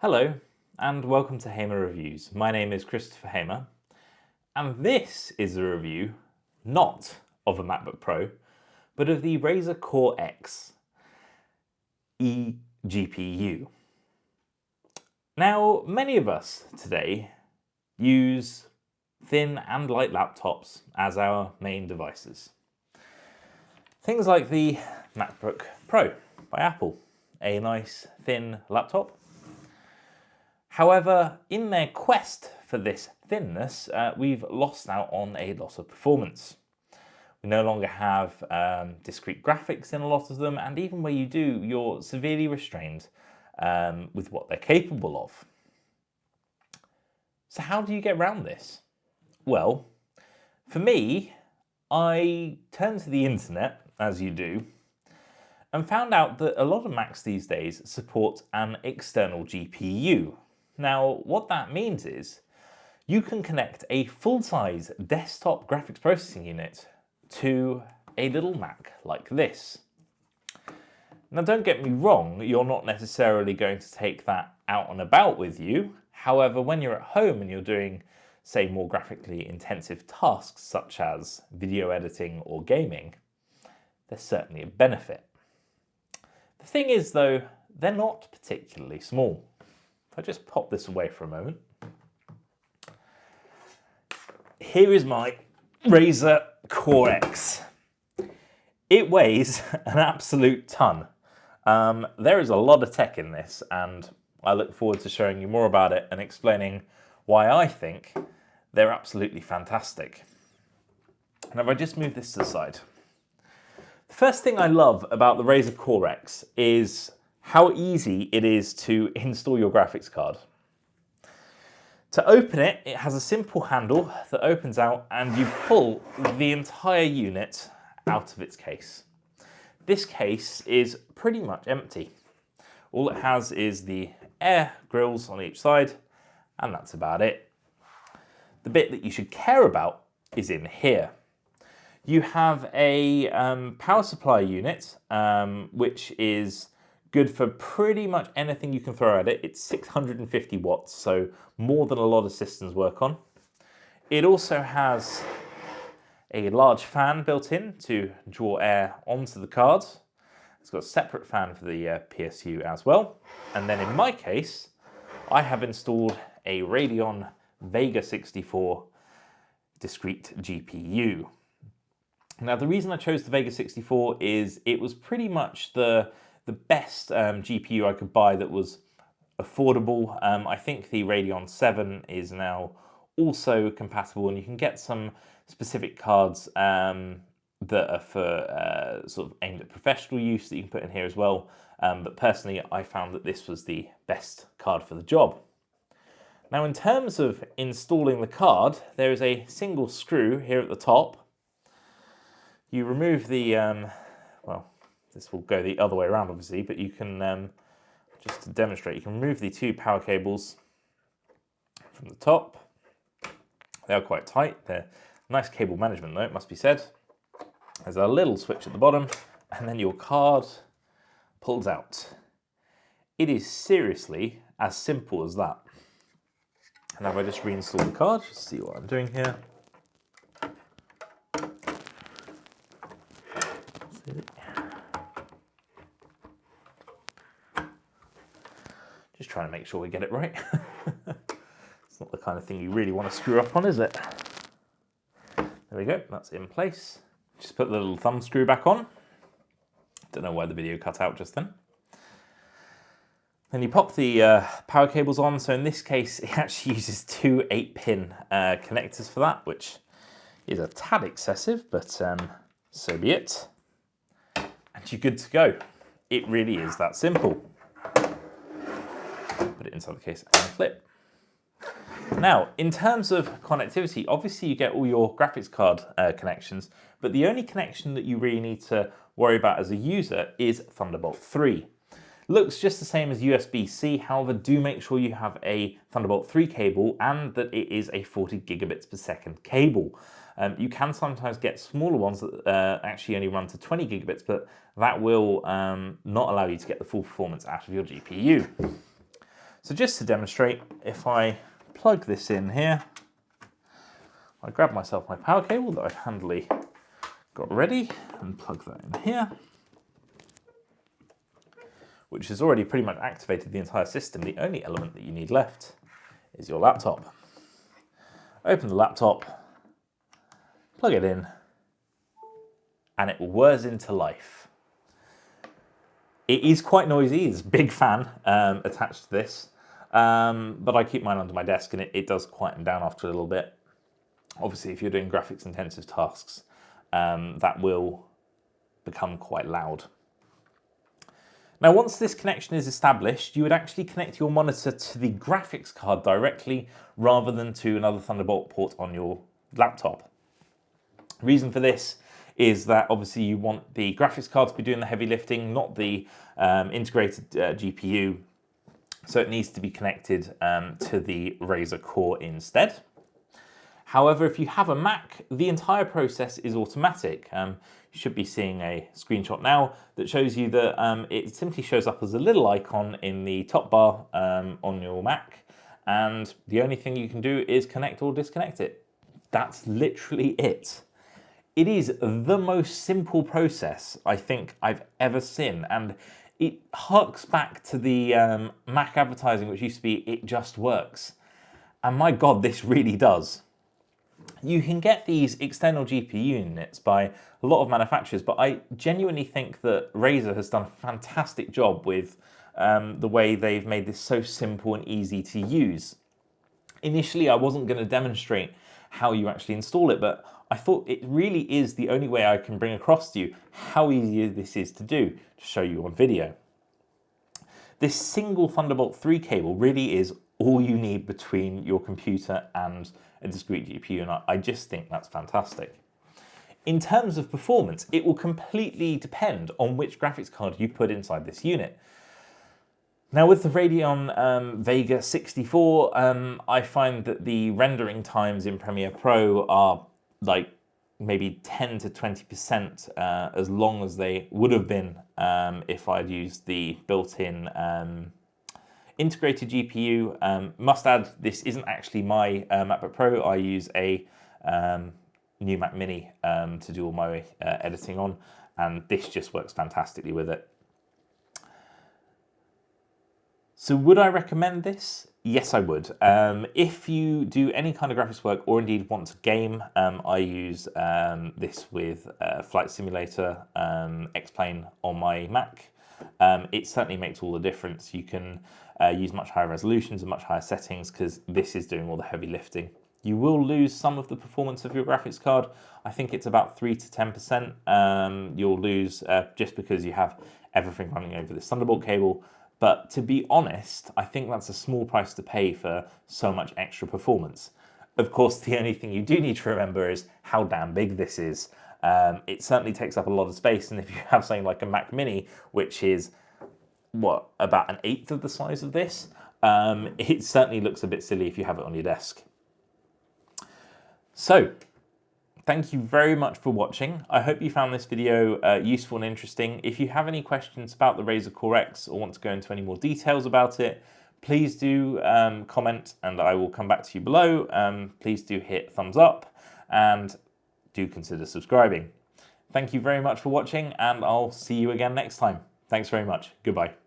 Hello and welcome to Hamer Reviews. My name is Christopher Hamer and this is a review not of a MacBook Pro but of the Razer Core X eGPU. Now many of us today use thin and light laptops as our main devices. Things like the MacBook Pro by Apple, a nice thin laptop. However, in their quest for this thinness, we've lost out on a lot of performance. We no longer have discrete graphics in a lot of them, and even where you do, you're severely restrained with what they're capable of. So how do you get around this? Well, for me, I turned to the internet, as you do, and found out that a lot of Macs these days support an external GPU. Now, what that means is you can connect a full-size desktop graphics processing unit to a little Mac like this. Now, don't get me wrong, you're not necessarily going to take that out and about with you. However, when you're at home and you're doing, say, more graphically intensive tasks such as video editing or gaming, there's certainly a benefit. The thing is, though, they're not particularly small. If I just pop this away for a moment. Here is my Razer Core X. It weighs an absolute ton. There is a lot of tech in this, and I look forward to showing you more about it and explaining why I think they're absolutely fantastic. Now, if I just move this to the side. The first thing I love about the Razer Core X is how easy it is to install your graphics card. To open it, it has a simple handle that opens out and you pull the entire unit out of its case. This case is pretty much empty. All it has is the air grills on each side, and that's about it. The bit that you should care about is in here. You have a power supply unit, which is good for pretty much anything you can throw at it. It's 650 watts, so more than a lot of systems work on. It also has a large fan built in to draw air onto the card. It's got a separate fan for the PSU as well. And then in my case, I have installed a Radeon Vega 64 discrete GPU. Now, the reason I chose the Vega 64 is it was pretty much the best GPU I could buy that was affordable. I think the Radeon 7 is now also compatible, and you can get some specific cards that are for sort of aimed at professional use that you can put in here as well. But personally, I found that this was the best card for the job. Now, in terms of installing the card, there is a single screw here at the top. You remove the, well, this will go the other way around obviously, but you can, just to demonstrate, you can remove the two power cables from the top. They are quite tight. They're nice cable management though, it must be said. There's a little switch at the bottom, and then your card pulls out. It is seriously as simple as that. And now if I just reinstall the card, just see what I'm doing here. Just trying to make sure we get it right. It's not the kind of thing you really want to screw up on, is it? There we go, that's in place. Just put the little thumb screw back on. Don't know why the video cut out just then. Then you pop the power cables on. So in this case, it actually uses two 8-pin connectors for that, which is a tad excessive, but so be it. And you're good to go. It really is that simple. Put it inside the case and flip. Now, in terms of connectivity, obviously you get all your graphics card connections, but the only connection that you really need to worry about as a user is Thunderbolt 3. Looks just the same as USB-C, however, do make sure you have a Thunderbolt 3 cable and that it is a 40 gigabits per second cable. You can sometimes get smaller ones that actually only run to 20 gigabits, but that will not allow you to get the full performance out of your GPU. So just to demonstrate, if I plug this in here, I grab myself my power cable that I've handily got ready and plug that in here, which has already pretty much activated the entire system. The only element that you need left is your laptop. Open the laptop, plug it in, and it whirs into life. It is quite noisy. There's a big fan attached to this, but I keep mine under my desk and it does quieten down after a little bit. Obviously, if you're doing graphics intensive tasks, that will become quite loud. Now, once this connection is established, you would actually connect your monitor to the graphics card directly rather than to another Thunderbolt port on your laptop. Reason for this is that obviously you want the graphics card to be doing the heavy lifting, not the integrated GPU. So it needs to be connected to the Razer Core instead. However, if you have a Mac, the entire process is automatic. You should be seeing a screenshot now that shows you that it simply shows up as a little icon in the top bar on your Mac, and the only thing you can do is connect or disconnect it. That's literally it. It is the most simple process I think I've ever seen, and it harks back to the Mac advertising, which used to be, "It just works." And my God, this really does. You can get these external GPU units by a lot of manufacturers, but I genuinely think that Razer has done a fantastic job with the way they've made this so simple and easy to use. Initially, I wasn't going to demonstrate how you actually install it, but I thought it really is the only way I can bring across to you how easy this is to do, to show you on video. This single Thunderbolt 3 cable really is all you need between your computer and a discrete GPU, and I just think that's fantastic. In terms of performance, it will completely depend on which graphics card you put inside this unit. Now with the Radeon Vega 64, I find that the rendering times in Premiere Pro are like maybe 10 to 20% as long as they would have been if I'd used the built-in integrated GPU. Must add, this isn't actually my MacBook Pro. I use a new Mac Mini to do all my editing on, and this just works fantastically with it. So would I recommend this? Yes, I would. If you do any kind of graphics work or indeed want to game, I use this with Flight Simulator X-Plane on my Mac. It certainly makes all the difference. You can use much higher resolutions and much higher settings because this is doing all the heavy lifting. You will lose some of the performance of your graphics card. I think it's about 3 to 10%. You'll lose just because you have everything running over this Thunderbolt cable. But to be honest, I think that's a small price to pay for so much extra performance. Of course, the only thing you do need to remember is how damn big this is. It certainly takes up a lot of space, and if you have something like a Mac Mini, which is, what, about 1/8 of the size of this, it certainly looks a bit silly if you have it on your desk. So, thank you very much for watching. I hope you found this video useful and interesting. If you have any questions about the Razer Core X or want to go into any more details about it, please do comment and I will come back to you below. Please do hit thumbs up and do consider subscribing. Thank you very much for watching, and I'll see you again next time. Thanks very much. Goodbye.